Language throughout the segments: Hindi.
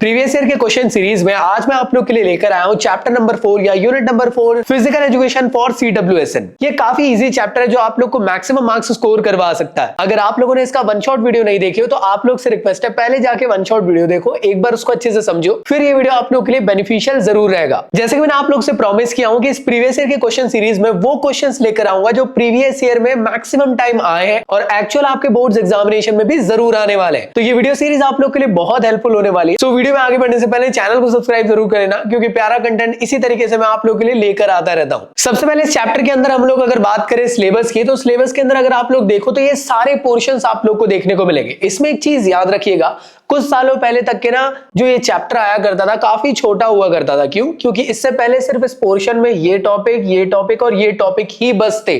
प्रीवियस ईयर के क्वेश्चन सीरीज में आज मैं आप लोग के लिए लेकर आया हूं चैप्टर नंबर 4 या unit number 4 physical education for CWSN। ये काफी इजी चैप्टर है जो आप लोग को मैक्सिमम मार्क्स स्कोर करवा सकता है। अगर आप लोगों ने इसका वन शॉट वीडियो नहीं देखी हो तो आप लोग से रिक्वेस्ट है पहले जाके वन शॉट वीडियो देखो, एक बार उसको अच्छे से समझो, फिर ये वीडियो आप लोग के लिए बेनिफिशियल जरूर रहेगा। जैसे कि मैंने आप लोग से प्रॉमिस किया हूं कि इस प्रीवियस ईयर के क्वेश्चन सीरीज में वो क्वेश्चन लेकर आऊंगा जो प्रीवियस ईयर में मैक्सिमम टाइम आए हैं और एक्चुअल आपके बोर्ड एग्जामिनेशन में भी जरूर आने वाले हैं। तो ये वीडियो सीरीज आप लोग के लिए बहुत हेल्पफुल होने वाली है। तो वीडियो में आगे बढ़ने से पहले चैनल को सब्सक्राइब जरूर करना, क्योंकि प्यारा कंटेंट इसी तरीके से मैं आप लोगों के लिए लेकर आता रहता हूं। सबसे पहले इस चैप्टर के अंदर हम लोग अगर बात करें सिलेबस की, तो सिलेबस के अंदर अगर आप लोग देखो तो ये सारे पोर्शंस आप लोग को देखने को मिलेंगे। इसमें एक चीज याद रखिएगा, कुछ सालों पहले तक के ना जो ये चैप्टर आया करता था काफी छोटा हुआ करता था। क्यों? क्योंकि इससे पहले सिर्फ इस पोर्शन में ये टॉपिक और ये टॉपिक ही बस थे।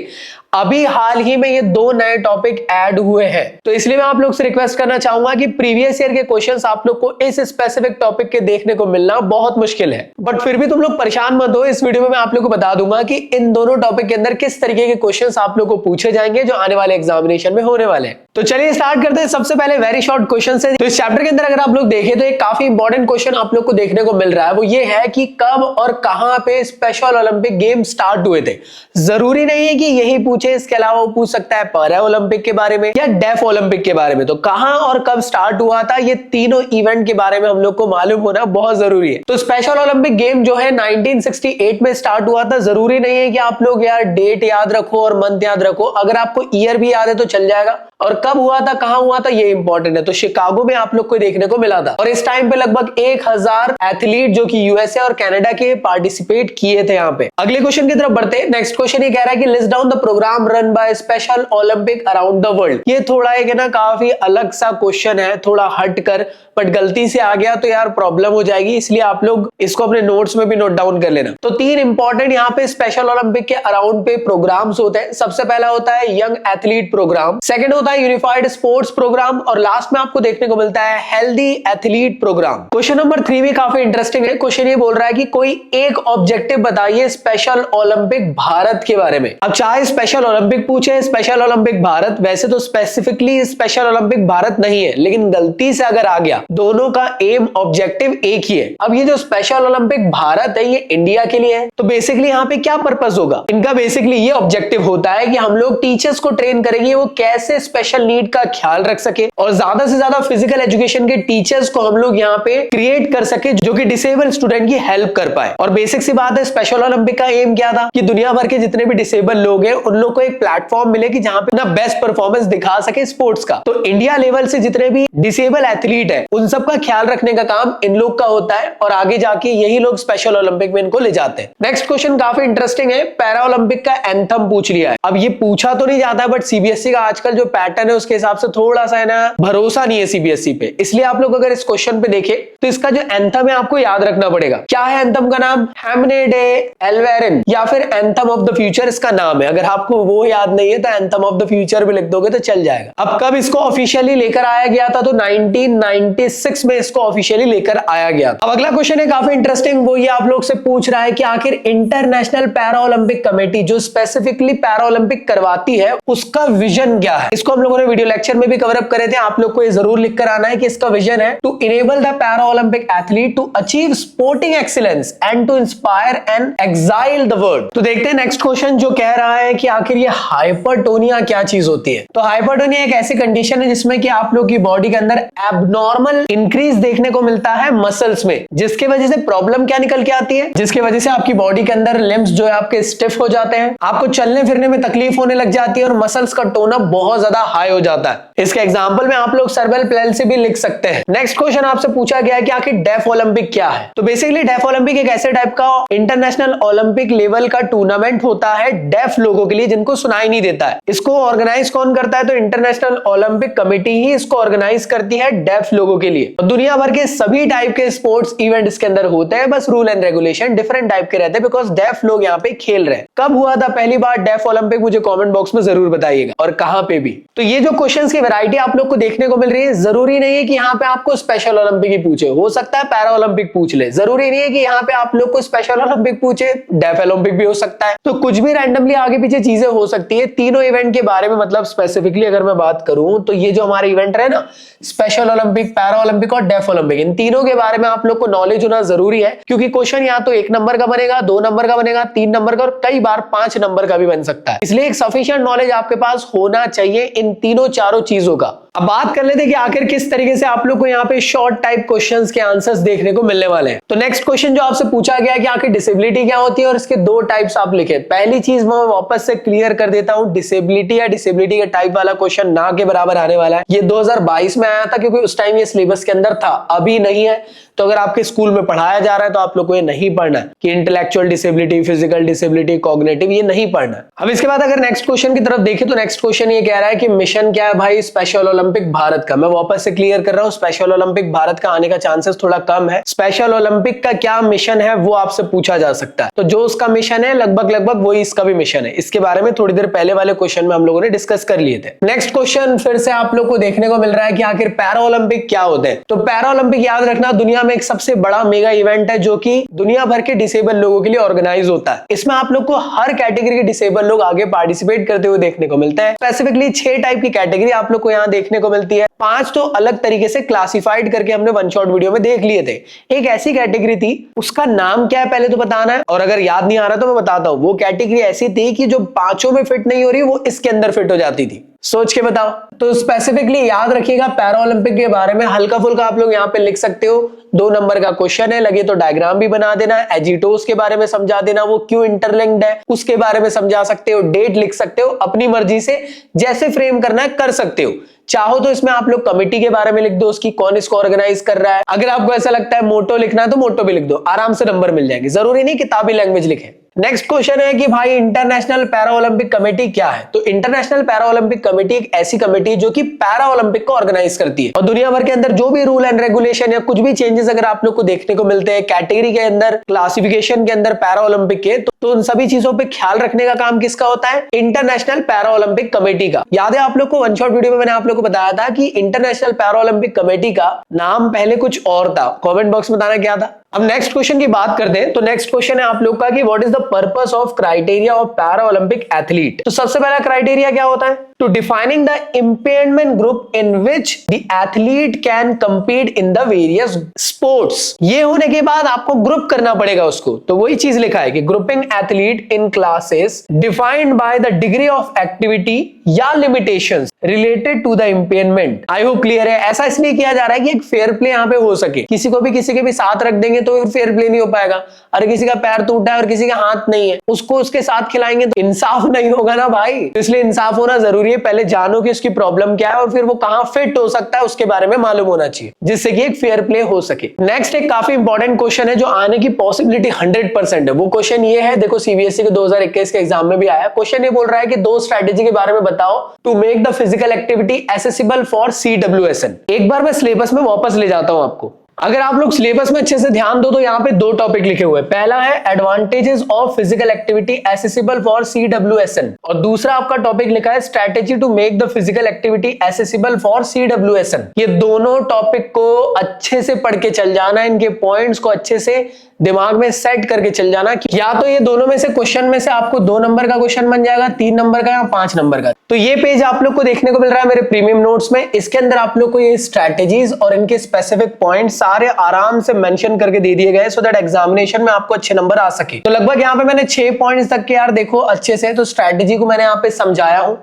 अभी हाल ही में ये दो नए टॉपिक ऐड हुए हैं, तो इसलिए मैं आप लोग से रिक्वेस्ट करना चाहूंगा कि प्रीवियस ईयर के क्वेश्चंस आप लोग को इस स्पेसिफिक टॉपिक के देखने को मिलना बहुत मुश्किल है। बट फिर भी तुम लोग परेशान मत हो, इस वीडियो में मैं आप लोग को बता दूंगा कि इन दोनों टॉपिक के अंदर किस तरीके के क्वेश्चंस आप लोग को पूछे जाएंगे जो आने वाले एग्जामिनेशन में होने वाले हैं। तो चलिए स्टार्ट करते हैं। सबसे पहले वेरी शॉर्ट क्वेश्चन से। तो इस चैप्टर के अंदर अगर आप लोग देखें तो एक काफी इंपॉर्टेंट क्वेश्चन आप लोग को देखने को मिल रहा है, वो ये है कि कब और कहां पे स्पेशल ओलंपिक गेम स्टार्ट हुए थे। जरूरी नहीं है कि यही पूछे, इसके अलावा वो पूछ सकता है पैरा ओलंपिक के बारे में या डेफ ओलंपिक के बारे में। तो कहां और कब स्टार्ट हुआ था, ये तीनों इवेंट के बारे में हम लोग को मालूम होना बहुत जरूरी है। तो स्पेशल ओलंपिक गेम जो है 1968 में स्टार्ट हुआ था। जरूरी नहीं है कि आप लोग यार डेट याद रखो और मंथ याद रखो, अगर आपको ईयर भी याद है तो चल जाएगा। और कब हुआ था, कहां हुआ था, ये इंपॉर्टेंट है। तो शिकागो में आप लोग को देखने को मिला था और इस टाइम पे लगभग 1000 एथलीट जो कि यूएसए और कनाडा के पार्टिसिपेट किए थे यहाँ पे। अगले क्वेश्चन की तरफ बढ़ते हैं। नेक्स्ट क्वेश्चन ये कह रहा है कि list down the program run by special Olympic around the world. ये थोड़ा एक है ना काफी अलग सा क्वेश्चन है, थोड़ा हट कर, बट गलती से आ गया तो यार प्रॉब्लम हो जाएगी, इसलिए आप लोग इसको अपने नोट्स में भी नोट डाउन कर लेना। तो तीन इंपॉर्टेंट यहाँ पे स्पेशल ओलंपिक के अराउंड पे प्रोग्राम्स होते हैं। सबसे पहला होता है यंग एथलीट प्रोग्राम, सेकंड होता है यूनिफाइड स्पोर्ट्स प्रोग्राम और लास्ट में आपको देखने को मिलता है healthy athlete programme. Question number 3 भी काफी इंटरेस्टिंग है। क्वेश्चन ये बोल रहा है कि कोई एक ऑब्जेक्टिव बताइए स्पेशल ओलंपिक भारत के बारे में। अब चाहे स्पेशल ओलंपिक पूछे, स्पेशल ओलंपिक भारत, वैसे तो स्पेसिफिकली स्पेशल ओलंपिक भारत नहीं है, लेकिन गलती से अगर आ गया, दोनों का एम ऑब्जेक्टिव एक ही है। अब ये जो स्पेशल ओलंपिक भारत है ये इंडिया के लिए है, तो बेसिकली यहाँ पे क्या पर्पस होगा इनका? बेसिकली ये ऑब्जेक्टिव होता है कि हम लोग टीचर्स को ट्रेन करेंगे वो कैसे स्पेशल नीड का ख्याल रख सके और ज्यादा से ज्यादा फिजिकल एजुकेशन के टीचर्स को हम लोग यहाँ पे क्रिएट कर सके जो कि डिसेबल स्टूडेंट की हेल्प कर पाए। और बेसिक सी बात है, स्पेशल ओलंपिक का एम क्या था कि दुनिया भर के जितने भी डिसेबल लोग हैं उन लोग को एक प्लेटफॉर्म मिले कि जहां पे ना बेस्ट परफॉर्मेंस दिखा सके स्पोर्ट्स का। तो इंडिया लेवल से जितने भी डिसेबल एथलीट है उन सब का ख्याल रखने का काम इन लोग का होता है और आगे जाके यही लोग स्पेशल ओलंपिक में इनको ले जाते हैं। नेक्स्ट क्वेश्चन काफी इंटरेस्टिंग है। पैरा ओलंपिक का एंथम पूछ लिया है। अब ये पूछा तो नहीं जाता है, बट सीबीएसई का आजकल जो पैटर्न है उसके हिसाब से थोड़ा सा है ना भरोसा नहीं है सीबीएसई पे, इसलिए आप लोग अगर इस क्वेश्चन पे देखें तो इसका जो एंथम है आपको याद रखना पड़ेगा। क्या है एंथम का नाम? हैमने डे एल्वेरिन या फिर एंथम ऑफ द फ्यूचर इसका नाम है। अगर आपको वो याद नहीं है तो एंथम ऑफ द फ्यूचर भी लिख दोगे तो चल जाएगा। अब कब इसको ऑफिशियली लेकर आया गया था? तो 1996 में इसको ऑफिशियली लेकर आया गया। अब अगला क्वेश्चन है काफी इंटरेस्टिंग, वो ये आप लोग से पूछ रहा है कि आखिर इंटरनेशनल पैरा ओलंपिक कमेटी जो स्पेसिफिकली पैरा ओलंपिक करवाती है उसका विजन क्या है? इसको हम लोगों ने वीडियो लेक्चर में भी कवर अप करे थे, आप लोग को ये जरूर लिख कर आना है कि इसका विजन है to enable the para Olympic athlete to achieve sporting excellence and to inspire and excite the world. तो देखते हैं नेक्स्ट क्वेश्चन जो कह रहा है कि आखिर ये हाइपरटोनिया क्या चीज होती है। तो हाइपरटोनिया एक ऐसी कंडीशन है जिसमें कि आप लोग की बॉडी के अंदर एबनॉर्मल इंक्रीज देखने को मिलता है मसल्स में, जिसके वजह से प्रॉब्लम क्या निकल के आती है? जिसकी वजह से आपकी बॉडी के अंदर लिम्स जो है आपके स्टिफ हो जाते हैं, आपको चलने फिरने में तकलीफ होने लग जाती है और मसल्स का टोन अप बहुत ज्यादा हाई हो जाता है। इसके एग्जांपल में आप लोग सर्बल प्लेसी भी लिख सकते हैं। नेक्स्ट क्वेश्चन आपसे पूछा गया है कि आखिर डेफ ओलंपिक क्या है। तो बेसिकली डेफ ओलंपिक एक ऐसे टाइप का इंटरनेशनल ओलंपिक लेवल का टूर्नामेंट होता है डेफ लोगों के लिए जिनको सुनाई नहीं देता है। इसको ऑर्गेनाइज कौन करता है? तो इंटरनेशनल ओलंपिक कमेटी ही इसको ऑर्गेनाइज करती है डेफ लोगों के लिए। दुनिया भर के सभी टाइप के स्पोर्ट्स इवेंट इसके अंदर होते हैं, बस rule and regulation different type के रहते हैं बिकॉज डेफ लोग यहाँ पे खेल रहे हैं। कब हुआ था पहली बार डेफ ओलंपिक? मुझे कमेंट बॉक्स में जरूर बताइएगा और कहां पे भी। तो ये जो क्वेश्चंस की वैरायटी आप लोग को देखने को मिल रही है, जरूरी नहीं है कि यहाँ पे आपको स्पेशल ओलंपिक ही पूछे, हो सकता है पैरा ओलंपिक पूछ ले। जरूरी नहीं है कि यहाँ पे आप लोग को स्पेशल ओलंपिक पूछे, डेफ ओलंपिक भी हो सकता है। तो कुछ भी रैंडमली आगे पीछे चीजें हो सकती है। तीनों इवेंट के बारे में मतलब स्पेसिफिकली अगर मैं बात करूं तो ये जो हमारे इवेंट है ना, स्पेशल ओलंपिक, पैरा ओलंपिक और डेफ ओलंपिक, इन तीनों के बारे में आप लोग को नॉलेज होना जरूरी है, क्योंकि क्वेश्चन या तो 1 नंबर का बनेगा, 2 नंबर का बनेगा, 3 नंबर का और कई बार 5 नंबर का भी बन सकता है। इसलिए एक सफिशिएंट नॉलेज आपके पास होना चाहिए इन तीनों चारों चीजों का। अब बात कर लेते हैं कि आखिर किस तरीके से आप लोग को यहाँ पे शॉर्ट टाइप क्वेश्चंस के आंसर्स देखने को मिलने वाले हैं। तो नेक्स्ट क्वेश्चन जो आपसे पूछा गया है कि आखिर डिसेबिलिटी क्या होती है और इसके 2 टाइप्स आप लिखे। पहली चीज मैं वापस से क्लियर कर देता हूं, डिसेबिलिटी या डिसेबिलिटी के टाइप वाला क्वेश्चन ना के बराबर आने वाला है। ये 2022 में आया था, क्योंकि उस टाइम ये सिलेबस के अंदर था, अभी नहीं है। तो अगर आपके स्कूल में पढ़ाया जा रहा है तो आप लोग को ये नहीं पढ़ना है कि intellectual disability, physical disability, cognitive, ये नहीं पढ़ना है। अब इसके बाद अगर नेक्स्ट क्वेश्चन की तरफ देखें तो नेक्स्ट क्वेश्चन ये कह रहा है कि मिशन क्या है भाई स्पेशल ओलंपिक भारत का। मैं वापस से क्लियर कर रहा हूं, स्पेशल ओलंपिक भारत का आने का चांसेस थोड़ा कम है। स्पेशल ओलंपिक का क्या मिशन है वो आपसे पूछा जा सकता है। तो जो उसका मिशन है लगभग वही इसका भी मिशन है। इसके बारे में थोड़ी देर पहले वाले क्वेश्चन में हम लोगों ने डिस्कस कर लिए थे। नेक्स्ट क्वेश्चन फिर से आप लोग को देखने को मिल रहा है कि आखिर पैरा ओलंपिक क्या होते हैं। तो पैरा ओलंपिक याद रखना दुनिया में एक सबसे बड़ा मेगा इवेंट है जो कि दुनिया भर के डिसेबल लोगों के लिए ऑर्गेनाइज होता है। इसमें आप लोग को हर कैटेगरी के डिसेबल लोग आगे पार्टिसिपेट करते हुए देखने को मिलते हैं। स्पेसिफिकली 6 टाइप की कैटेगरी आप लोग को यहाँ देखने को मिलती है। 5 तो अलग तरीके से क्लासिफाइड करके हमने वन शॉट वीडियो में देख लिए थे। एक ऐसी कैटेगरी थी, उसका नाम क्या है पहले तो बताना है, और अगर याद नहीं आ रहा तो मैं बताता हूं। वो कैटेगरी ऐसी थी कि जो 5 में फिट नहीं हो रही वो इसके अंदर फिट हो जाती थी। सोच के बताओ। तो स्पेसिफिकली याद रखिएगा पैरा ओलंपिक के बारे में हल्का फुल्का आप लोग यहाँ पे लिख सकते हो। 2 नंबर का क्वेश्चन है, लगे तो डायग्राम भी बना देना, एजिटोस के बारे में समझा देना, वो क्यों इंटरलिंक्ड है उसके बारे में समझा सकते हो, डेट लिख सकते हो, अपनी मर्जी से जैसे फ्रेम करना है कर सकते हो। चाहो तो इसमें आप लोग कमेटी के बारे में लिख दो, उसकी कौन इसको ऑर्गेनाइज कर रहा है। अगर आपको ऐसा लगता है मोटो लिखना है तो मोटो भी लिख दो, आराम से नंबर मिल जाएंगे। जरूरी नहीं किताबी लैंग्वेज लिखें। नेक्स्ट क्वेश्चन है कि भाई इंटरनेशनल पैरा ओलंपिक कमेटी क्या है। तो इंटरनेशनल पैरा ओलंपिक कमेटी एक ऐसी कमेटी है जो कि पैरा ओलंपिक को ऑर्गेनाइज करती है, और दुनिया भर के अंदर जो भी रूल एंड रेगुलेशन या कुछ भी चेंजेस अगर आप लोग को देखने को मिलते हैं कैटेगरी के अंदर, क्लासिफिकेशन के अंदर पैरा ओलंपिक के, तो उन सभी चीजों पे ख्याल रखने का काम किसका होता है? इंटरनेशनल पैरा ओलंपिक कमेटी का। याद है आप लोग को वन शॉट वीडियो में मैंने आप लोग को बताया था कि इंटरनेशनल पैरा ओलंपिक कमेटी का नाम पहले कुछ और था। कमेंट बॉक्स में बताना क्या था। अब नेक्स्ट क्वेश्चन की बात करते हैं। तो नेक्स्ट क्वेश्चन है आप लोग का कि what is the purpose of criteria of para Olympic athlete. तो सबसे पहला क्राइटेरिया क्या होता है? To defining the impairment group in which the athlete can compete in the various sports. ये होने के बाद आपको ग्रुप करना पड़ेगा उसको। तो वही चीज लिखा है कि grouping athlete in classes defined by the degree of activity या limitations related to the impairment. I hope clear है। ऐसा इसलिए किया जा रहा है कि एक फेयर प्ले यहाँ पे हो सके। किसी को भी किसी के भी साथ रख देंगे तो फेयर प्ले नहीं हो पाएगा। अरे किसी का पैर टूटा है और किसी का हाथ नहीं है, उसको उसके साथ खिलाएंगे तो इंसाफ नहीं होगा ना भाई। तो इसलिए इंसाफ होना जरूरी है। पहले जानो कि उसकी प्रॉब्लम क्या है और फिर वो कहां फिट हो सकता है उसके बारे में मालूम होना चाहिए, जिससे कि एक फेयर प्ले हो सके। नेक्स्ट एक काफी इंपॉर्टेंट क्वेश्चन है जो आने की पॉसिबिलिटी 100% है। वो क्वेश्चन ये है, देखो सीबीएसई के 2021 के एग्जाम में भी आया। क्वेश्चन ये बोल रहा है कि 2 स्ट्रेटेजी के बारे में बताओ to make the physical activity accessible for CWSN। एक बार मैं सिलेबस में वापस ले जाता हूं आपको। अगर आप लोग सिलेबस में अच्छे से ध्यान दो तो यहाँ पे 2 टॉपिक लिखे हुए हैं। पहला है advantages of physical activity accessible for CWSN, और दूसरा आपका टॉपिक लिखा है strategy to make the physical activity accessible for CWSN। ये दोनों टॉपिक को अच्छे से पढ़ के चल जाना, इनके पॉइंट्स को अच्छे से दिमाग में सेट करके चल जाना। या तो ये दोनों में से क्वेश्चन में से आपको 2 नंबर का क्वेश्चन बन जाएगा, 3 नंबर का या 5 नंबर का। तो ये पेज आप लोग को देखने को मिल रहा है मेरे प्रीमियम नोट्स में। इसके अंदर आप लोग को ये स्ट्रैटेजीज और इनके स्पेसिफिक पॉइंट सारे आराम से मेंशन करके दे दिए गए, सो दैट एग्जामिनेशन में आपको अच्छे नंबर आ सके। तो लगभग यहाँ पे मैंने 6 पॉइंट्स तक के यार देखो अच्छे से तो स्ट्रैटेजी को मैंने यहाँ पे समझाया हूं।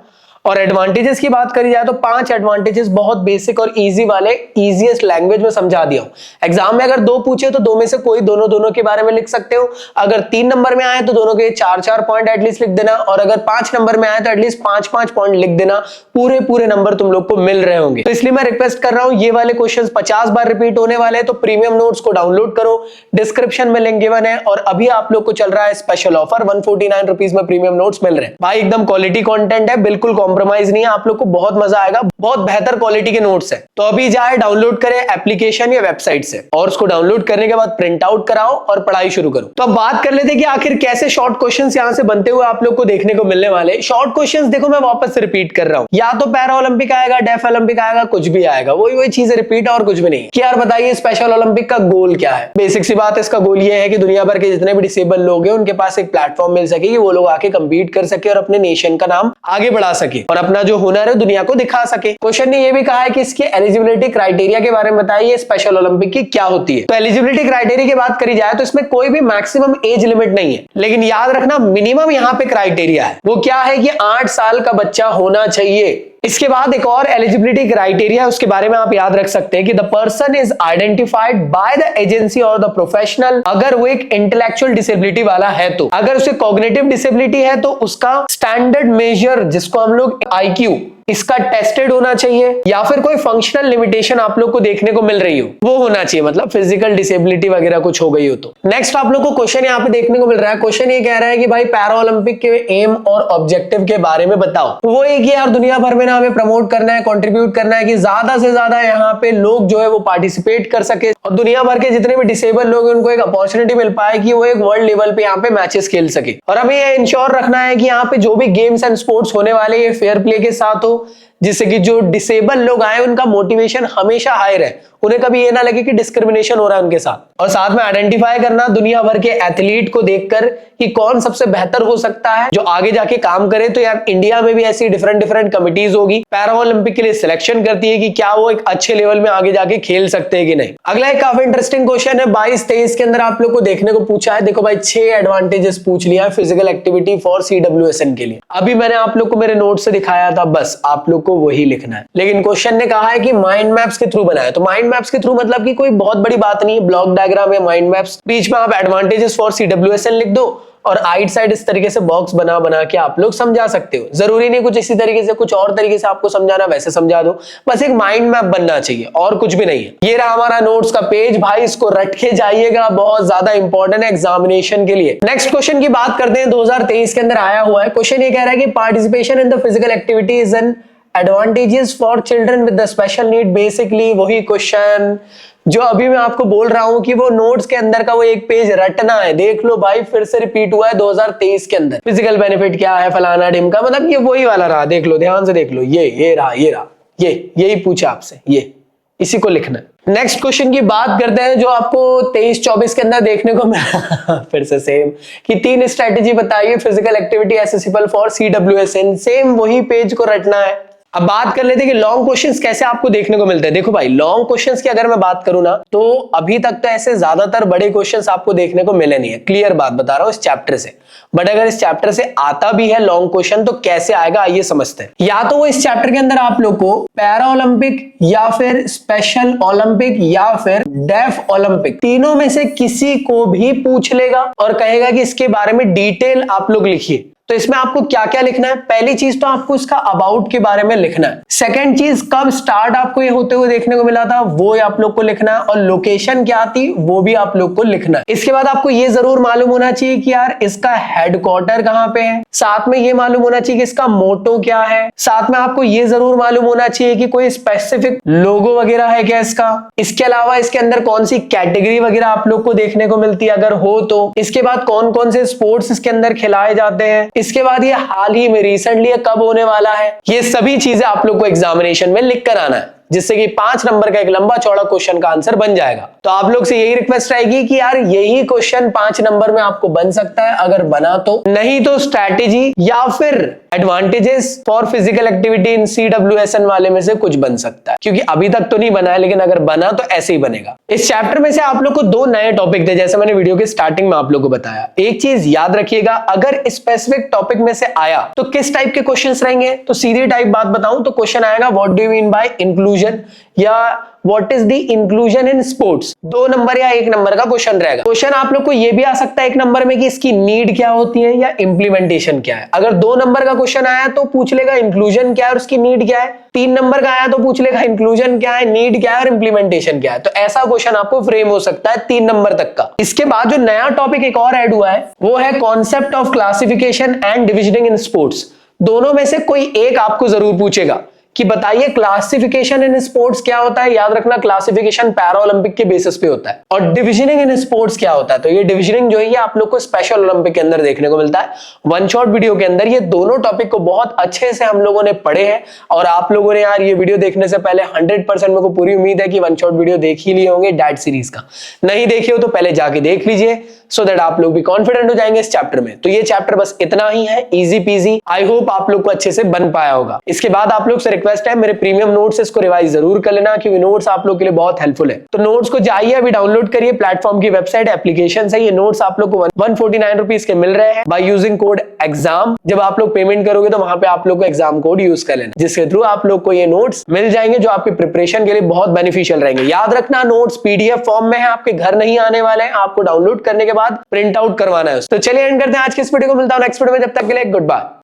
और एडवांटेजेस की बात करी जाए तो 5 एडवांटेजेस बहुत बेसिक और इजी वाले इजीएस्ट लैंग्वेज में समझा दिया हूं। एग्जाम में अगर 2 पूछे तो 2 में से कोई दोनों के बारे में लिख सकते हो। अगर 3 नंबर में आए तो दोनों के 4 पॉइंट एटलीस्ट लिख देना, और अगर 5 नंबर में आए तो एटलीस्ट 5 पॉइंट लिख देना। पूरे नंबर तुम लोग को मिल रहे होंगे। तो इसलिए मैं रिक्वेस्ट कर रहा हूं, ये वाले क्वेश्चंस 50 बार रिपीट होने वाले हैं, तो प्रीमियम नोट्स को डाउनलोड करो, डिस्क्रिप्शन में लिंक गिवन है। और अभी आप लोग को चल रहा है स्पेशल ऑफर, 149 रुपीज में प्रीमियम नोट्स मिल रहे हैं भाई। एकदम क्वालिटी कंटेंट है, बिल्कुल कॉम्प्रोमाइज नहीं है, आप लोग को बहुत मजा आएगा, बहुत बेहतर क्वालिटी के नोट्स है। तो अभी जाए डाउनलोड करें एप्लीकेशन या वेबसाइट से, और उसको डाउनलोड करने के बाद प्रिंट आउट कराओ और पढ़ाई शुरू करो। तो अब बात कर लेते हैं कि आखिर कैसे शॉर्ट क्वेश्चंस यहां से बनते हुए आप लोग को देखने को मिलने वाले। शॉर्ट क्वेश्चंस देखो, मैं वापस रिपीट कर रहा हूं, या तो पैरा ओलंपिक आएगा, डेफ ओलंपिक आएगा, कुछ भी आएगा, वही चीजें रिपीट और कुछ भी नहीं। कि यार बताइए स्पेशल ओलंपिक का गोल क्या है? बेसिक सी बात है, इसका गोल ये है कि दुनिया भर के जितने भी डिसेबल लोग हैं उनके पास एक प्लेटफॉर्म मिल सके कि वो लोग आके कंपीट कर सके और अपने नेशन का नाम आगे बढ़ा सके और अपना जो हुनर है दुनिया को दिखा सके। क्वेश्चन ने ये भी कहा है कि इसके एलिजिबिलिटी क्राइटेरिया के बारे में बताइए, स्पेशल ओलंपिक की क्या होती है। तो एलिजिबिलिटी क्राइटेरिया की बात करी जाए तो इसमें कोई भी मैक्सिमम एज लिमिट नहीं है, लेकिन याद रखना मिनिमम यहाँ पे क्राइटेरिया है। वो क्या है कि 8 साल का बच्चा होना चाहिए। इसके बाद एक और एलिजिबिलिटी क्राइटेरिया है, उसके बारे में आप याद रख सकते हैं कि the person is identified by the agency और द प्रोफेशनल। अगर वो एक इंटेलेक्चुअल डिसेबिलिटी वाला है तो, अगर उसे कॉग्निटिव डिसेबिलिटी है तो उसका स्टैंडर्ड मेजर, जिसको हम लोग IQ, इसका टेस्टेड होना चाहिए, या फिर कोई फंक्शनल लिमिटेशन आप लोग को देखने को मिल रही हो वो होना चाहिए, मतलब फिजिकल डिसेबिलिटी वगैरह कुछ हो गई हो तो। नेक्स्ट आप लोग को क्वेश्चन यहाँ पे देखने को मिल रहा है। क्वेश्चन ये कह रहा है कि भाई पैरा ओलंपिक के एम और ऑब्जेक्टिव के बारे में बताओ। वो एक यार दुनिया भर में ना हमें प्रमोट करना है, कंट्रीब्यूट करना है कि ज्यादा से ज्यादा यहाँ पे लोग जो है वो पार्टिसिपेट कर सके और दुनिया भर के जितने भी डिसेबल लोग हैं उनको एक अपॉर्चुनिटी मिल पाए कि वो एक वर्ल्ड लेवल पे यहाँ पे मैचेस खेल सके। और हमें ये इंश्योर रखना है कि यहाँ पे जो भी गेम्स एंड स्पोर्ट्स होने वाले ये फेयर प्ले के साथ हो, जिससे कि जो डिसेबल लोग आए उनका मोटिवेशन हमेशा हाई रहे, उन्हें कभी ये ना लगे कि डिस्क्रिमिनेशन हो रहा है उनके साथ। और साथ में आइडेंटिफाई करना दुनिया भर के एथलीट को देखकर कि कौन सबसे बेहतर हो सकता है जो आगे जाके काम करे। तो यार इंडिया में भी ऐसी डिफरेंट कमिटीज होगी, पैरा ओलंपिक के लिए सिलेक्शन करती है कि क्या वो एक अच्छे लेवल में आगे जाके खेल सकते हैं कि नहीं। अगला एक काफी इंटरेस्टिंग क्वेश्चन है 22-23 के अंदर आप लोग को देखने को पूछा है। देखो भाई 6 एडवांटेजेस पूछ लिया है फिजिकल एक्टिविटी फॉर CWSN के लिए। अभी मैंने आप लोग को मेरे नोट से दिखाया था, बस आप लोग को वही लिखना है। लेकिन क्वेश्चन ने कहा है कि माइंड मैप्स के थ्रू बनाया। तो माइंड मैप्स के थ्रू मतलब कि कोई बहुत बड़ी बात नहीं है, ब्लॉक डायग्राम या माइंड मैप्स, बीच में आप एडवांटेजेस फॉर CWSN लिख दो और आइट साइड इस तरीके से बॉक्स बना के आप लोग समझा सकते हो। जरूरी नहीं कुछ इसी तरीके से, कुछ और तरीके से आपको समझाना वैसे समझा दो, बस एक माइंड मैप बनना चाहिए और कुछ भी नहीं है। ये रहा हमारा नोट्स का पेज, भाई इसको रट के जाइएगा, बहुत ज्यादा इंपॉर्टेंट है एग्जामिनेशन के लिए। नेक्स्ट क्वेश्चन की बात करते हैं, 2023 के अंदर आया हुआ है। क्वेश्चन ये कह रहा है कि participation in the physical activity is an advantages for children with the special need. Basically वही क्वेश्चन जो अभी मैं आपको बोल रहा हूं कि वो नोट्स के अंदर का वो एक पेज रटना है। देख लो भाई, फिर से रिपीट हुआ है 2023 के अंदर। फिजिकल बेनिफिट क्या है, फलाना ढिमका, मतलब ये वही वाला रहा। देख लो, ध्यान से देख लो, ये रहा, यही पूछा आपसे, ये इसी को लिखना है। नेक्स्ट क्वेश्चन की बात करते हैं जो आपको 23-24 के अंदर देखने को मिला फिर से सेम कि 3 स्ट्रेटेजी बताइए physical activity accessible for CWSN। Same वही पेज को रटना है। अब बात कर लेते हैं कि लॉन्ग क्वेश्चंस कैसे आपको देखने को मिलते हैं। देखो भाई, लॉन्ग क्वेश्चंस की अगर मैं बात करूं ना तो अभी तक तो ऐसे ज्यादातर बड़े क्वेश्चंस आपको देखने को मिले नहीं है, क्लियर बात बता रहा हूं इस चैप्टर से। बट अगर इस चैप्टर से आता भी है लॉन्ग क्वेश्चन तो कैसे आएगा आइए समझते हैं। या तो वो इस चैप्टर के अंदर आप लोग को पैरा ओलंपिक या फिर स्पेशल ओलंपिक या फिर डेफ ओलंपिक, तीनों में से किसी को भी पूछ लेगा और कहेगा कि इसके बारे में डिटेल आप लोग लिखिए। तो इसमें आपको क्या क्या लिखना है? पहली चीज तो आपको इसका अबाउट के बारे में लिखना है। सेकंड चीज, कब स्टार्ट आपको ये होते हुए देखने को मिला था वो आप लोग को लिखना है, और लोकेशन क्या थी वो भी आप लोग को लिखना है। इसके बाद आपको ये जरूर मालूम होना चाहिए कि यार इसका हेडक्वार्टर कहाँ पे है, साथ में ये मालूम होना चाहिए कि इसका मोटो क्या है, साथ में आपको ये जरूर मालूम होना चाहिए कि कोई स्पेसिफिक लोगो वगैरह है क्या इसका। इसके अलावा इसके अंदर कौन सी कैटेगरी वगैरह आप लोग को देखने को मिलती है अगर हो तो। इसके बाद कौन कौन से स्पोर्ट्स इसके अंदर खिलाए जाते हैं। इसके बाद ये हाल ही में रिसेंटली कब होने वाला है। ये सभी चीजें आप लोग को एग्जामिनेशन में लिख कर आना है, जिससे कि 5 नंबर का एक लंबा चौड़ा क्वेश्चन का आंसर बन जाएगा। तो आप लोग से यही रिक्वेस्ट रहेगी कि यार यही क्वेश्चन 5 नंबर में आपको बन सकता है, अगर बना तो, नहीं तो स्ट्रैटेजी या फिर advantages for physical activity in CWSN वाले में से कुछ बन सकता है, क्योंकि अभी तक तो नहीं बना है, लेकिन अगर बना तो ऐसे ही बनेगा। इस चैप्टर में से आप लोग को 2 नए टॉपिक थे, जैसे मैंने वीडियो के स्टार्टिंग में आप लोग को बताया। एक चीज याद रखिएगा, अगर स्पेसिफिक टॉपिक में से आया तो किस टाइप के क्वेश्चंस रहेंगे। तो सीधी टाइप बात बताऊं तो क्वेश्चन आएगा what do you mean by inclusion या what is the inclusion in sports. 2 number या 1 नंबर का क्वेश्चन रहेगा। क्वेश्चन आप लोग को ये भी आ सकता है 1 नंबर में कि इसकी नीड क्या होती है या इंप्लीमेंटेशन क्या है। अगर 2 नंबर का क्वेश्चन आया तो पूछ लेगा इंक्लूजन क्या है और उसकी नीड क्या है। 3 नंबर का आया तो पूछ लेगा इंक्लूजन क्या है, नीड क्या है और इंप्लीमेंटेशन क्या है। तो ऐसा क्वेश्चन आपको फ्रेम हो सकता है 3 नंबर तक का। इसके बाद जो नया टॉपिक एक और ऐड हुआ है वो है concept of classification and डिविजनिंग in sports. दोनों में से कोई एक आपको जरूर पूछेगा कि बताइए क्लासिफिकेशन इन स्पोर्ट्स क्या होता है। याद रखना, क्लासिफिकेशन पैरा ओलंपिक के बेसिस पे होता है। और डिविजनिंग इन स्पोर्ट्स क्या होता है, तो ये डिविजनिंग जो है ये आप लोग को स्पेशल ओलंपिक के अंदर देखने को मिलता है। वन शॉट वीडियो के अंदर ये दोनों टॉपिक को बहुत अच्छे से हम लोगों ने पढ़े हैं। और आप लोगों ने यार ये वीडियो देखने से पहले 100% मेरे को पूरी उम्मीद है कि वन शॉट वीडियो देख ही लिए होंगे डैट सीरीज का। नहीं देखे हो तो पहले जाके देख लीजिए, सो दैट आप लोग भी कॉन्फिडेंट हो जाएंगे इस चैप्टर में। तो ये चैप्टर बस इतना ही है, इजी पीजी। आई होप आप लोग को अच्छे से बन पाया होगा। इसके बाद आप लोग से रिक्वेस्ट है, मेरे प्रीमियम नोट्स इसको रिवाइज जरूर कर लेना, क्योंकि नोट्स आप लोग के लिए बहुत हेल्पफुल है। तो नोट्स को जाइए अभी डाउनलोड करिए, प्लेटफॉर्म की वेबसाइट एप्लीकेशन है। ये नोट्स आप लोग को 149 रुपीज के मिल रहे हैं बाय यूजिंग कोड एग्जाम। जब आप लोग पेमेंट करोगे तो वहां पे आप लोग को एग्जाम कोड यूज कर लेना, जिसके थ्रू आप लोग को ये नोट्स मिल जाएंगे जो आपकी प्रिपरेशन के लिए बहुत बेनिफिशियल रहेंगे। याद रखना, नोट्स पीडीएफ फॉर्म में है, आपके घर नहीं आने वाले हैं। आपको डाउनलोड करने के बाद प्रिंट आउट करवाना है। तो चलिए एंड करते हैं आज की इस वीडियो को। मिलता हूं नेक्स्ट वीडियो में, जब तक के लिए गुड बाय।